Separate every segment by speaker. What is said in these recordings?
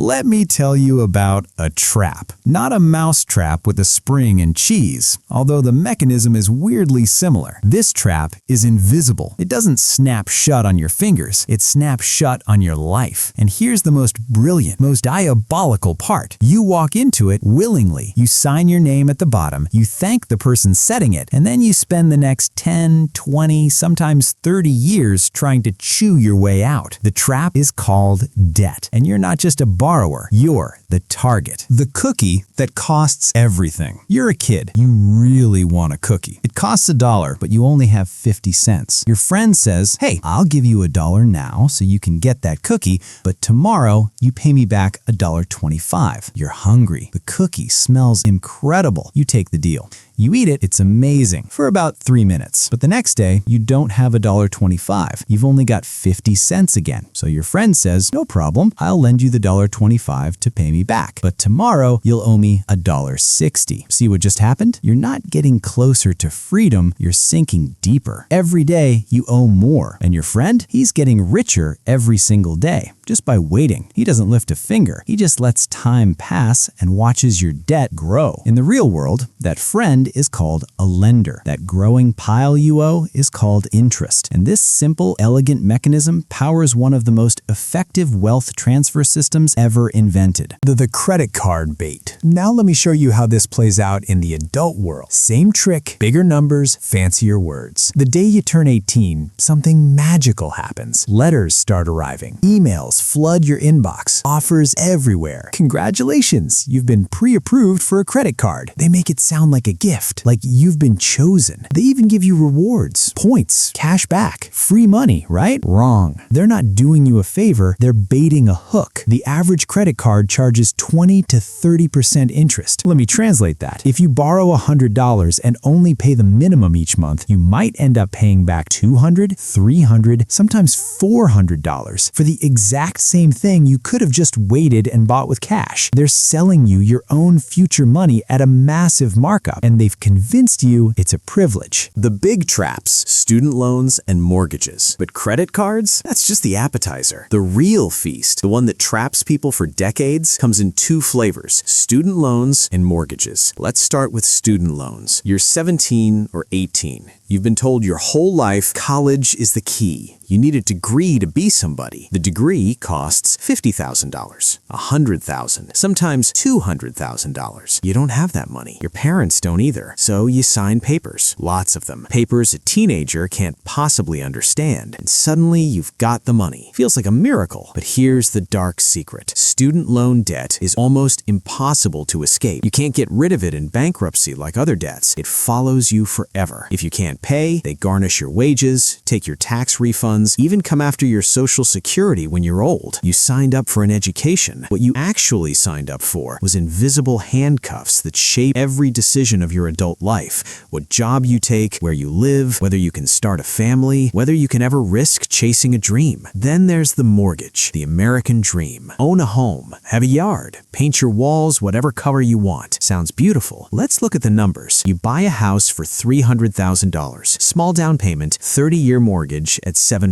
Speaker 1: Let me tell you about a trap. Not a mouse trap with a spring and cheese, although the mechanism is weirdly similar. This trap is invisible. It doesn't snap shut on your fingers, it snaps shut on your life. And here's the most brilliant, most diabolical part. You walk into it willingly. You sign your name at the bottom, you thank the person setting it, and then you spend the next 10, 20, sometimes 30 years trying to chew your way out. The trap is called debt, and you're not just a borrower, you're the target. The cookie that costs everything. You're a kid. You really want a cookie. It costs $1, but you only have 50 cents. Your friend says, hey, I'll give you $1 now so you can get that cookie, but tomorrow you pay me back $1.25. You're hungry. The cookie smells incredible. You take the deal. You eat it, it's amazing, for about 3 minutes. But the next day, you don't have $1.25. You've only got 50 cents again. So your friend says, no problem, I'll lend you the $1.25 to pay me back. But tomorrow, you'll owe me $1.60. See what just happened? You're not getting closer to freedom, you're sinking deeper. Every day, you owe more. And your friend, he's getting richer every single day, just by waiting. He doesn't lift a finger. He just lets time pass and watches your debt grow. In the real world, that friend is called a lender. That growing pile you owe is called interest. And this simple, elegant mechanism powers one of the most effective wealth transfer systems ever invented. The credit card bait. Now let me show you how this plays out in the adult world. Same trick, bigger numbers, fancier words. The day you turn 18, something magical happens. Letters start arriving. Emails flood your inbox. Offers everywhere. Congratulations, you've been pre-approved for a credit card. They make it sound like a gift, like you've been chosen. They even give you rewards, points, cash back, free money, right? Wrong. They're not doing you a favor, they're baiting a hook. The average credit card charges 20 to 30% interest. Let me translate that. If you borrow $100 and only pay the minimum each month, you might end up paying back $200, $300, sometimes $400 for the exact same thing you could have just waited and bought with cash. They're selling you your own future money at a massive markup, and they've convinced you it's a privilege. The big traps, student loans and mortgages. But credit cards? That's just the appetizer. The real feast, the one that traps people for decades, comes in two flavors, student loans and mortgages. Let's start with student loans. You're 17 or 18. You've been told your whole life college is the key. You need a degree to be somebody. The degree costs $50,000, $100,000, sometimes $200,000. You don't have that money. Your parents don't either. So you sign papers, lots of them. Papers a teenager can't possibly understand. And suddenly you've got the money. Feels like a miracle. But here's the dark secret. Student loan debt is almost impossible to escape. You can't get rid of it in bankruptcy like other debts. It follows you forever. If you can't pay, they garnish your wages, take your tax refunds, even come after your Social Security when you're old. You signed up for an education. What you actually signed up for was invisible handcuffs that shape every decision of your adult life. What job you take, where you live, whether you can start a family, whether you can ever risk chasing a dream. Then there's the mortgage, the American dream. Own a home, have a yard, paint your walls whatever color you want. Sounds beautiful. Let's look at the numbers. You buy a house for $300,000. Small down payment, 30-year mortgage at 7%.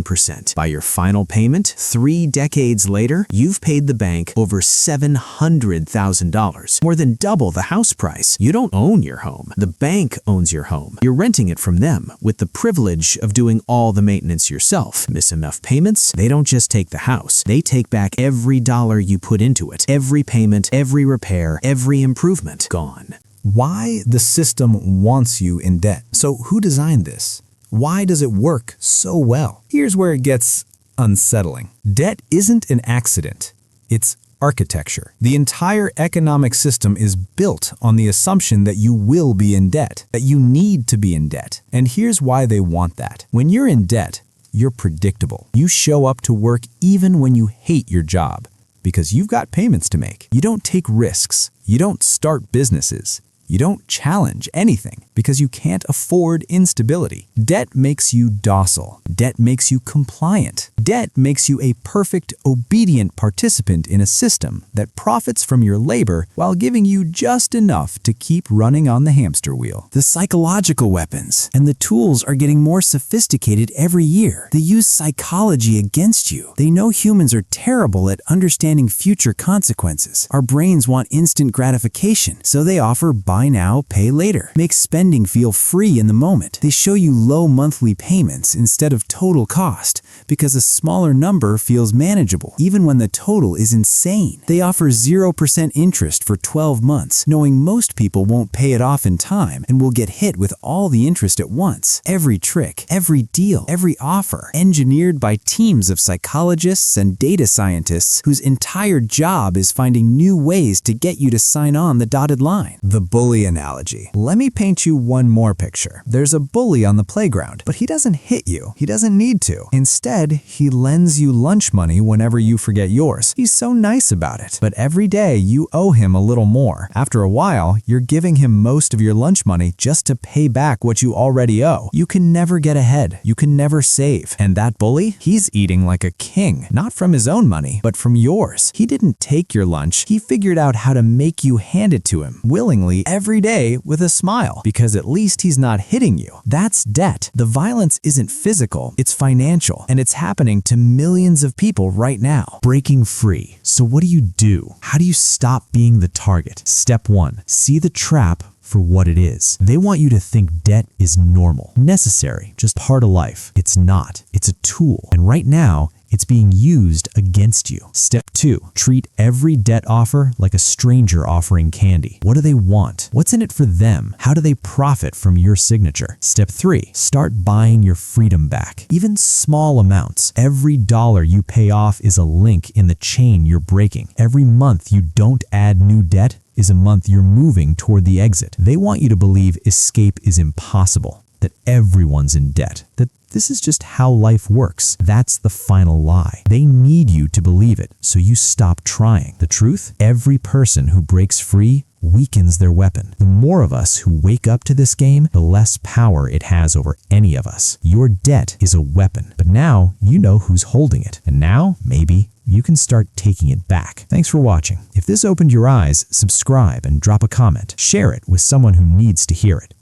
Speaker 1: By your final payment, 3 decades later, you've paid the bank over $700,000, more than double the house price. You don't own your home. The bank owns your home. You're renting it from them with the privilege of doing all the maintenance yourself. Miss enough payments? They don't just take the house. They take back every dollar you put into it. Every payment, every repair, every improvement. Gone. Why the system wants you in debt. So who designed this? Why does it work so well? Here's where it gets unsettling. Debt isn't an accident. It's architecture. The entire economic system is built on the assumption that you will be in debt, that you need to be in debt. And here's why they want that. When you're in debt, you're predictable. You show up to work even when you hate your job because you've got payments to make. You don't take risks. You don't start businesses. You don't challenge anything because you can't afford instability. Debt makes you docile. Debt makes you compliant. Debt makes you a perfect, obedient participant in a system that profits from your labor while giving you just enough to keep running on the hamster wheel. The psychological weapons and the tools are getting more sophisticated every year. They use psychology against you. They know humans are terrible at understanding future consequences. Our brains want instant gratification, so they offer buy now, pay later. Make spending feel free in the moment. They show you low monthly payments instead of total cost because a smaller number feels manageable, even when the total is insane. They offer 0% interest for 12 months, knowing most people won't pay it off in time and will get hit with all the interest at once. Every trick, every deal, every offer, engineered by teams of psychologists and data scientists whose entire job is finding new ways to get you to sign on the dotted line. The bully analogy. Let me paint you one more picture. There's a bully on the playground, but he doesn't hit you. He doesn't need to. Instead, he lends you lunch money whenever you forget yours. He's so nice about it. But every day you owe him a little more. After a while, you're giving him most of your lunch money just to pay back what you already owe. You can never get ahead. You can never save. And that bully? He's eating like a king, not from his own money, but from yours. He didn't take your lunch. He figured out how to make you hand it to him willingly every day with a smile, because at least he's not hitting you. That's debt. The violence isn't physical, it's financial, and it's happening to millions of people right now.
Speaker 2: Breaking free. So what do? How do you stop being the target? Step 1. See the trap for what it is. They want you to think debt is normal, necessary, just part of life. It's not. It's a tool. And right now, it's being used against you. Step 2. Treat every debt offer like a stranger offering candy. What do they want? What's in it for them? How do they profit from your signature? Step 3. Start buying your freedom back. Even small amounts. Every dollar you pay off is a link in the chain you're breaking. Every month you don't add new debt is a month you're moving toward the exit. They want you to believe escape is impossible, that everyone's in debt, that this is just how life works. That's the final lie. They need you to believe it, so you stop trying. The truth? Every person who breaks free weakens their weapon. The more of us who wake up to this game, the less power it has over any of us. Your debt is a weapon, but now you know who's holding it. And now, maybe, you can start taking it back. Thanks for watching. If this opened your eyes, subscribe and drop a comment. Share it with someone who needs to hear it.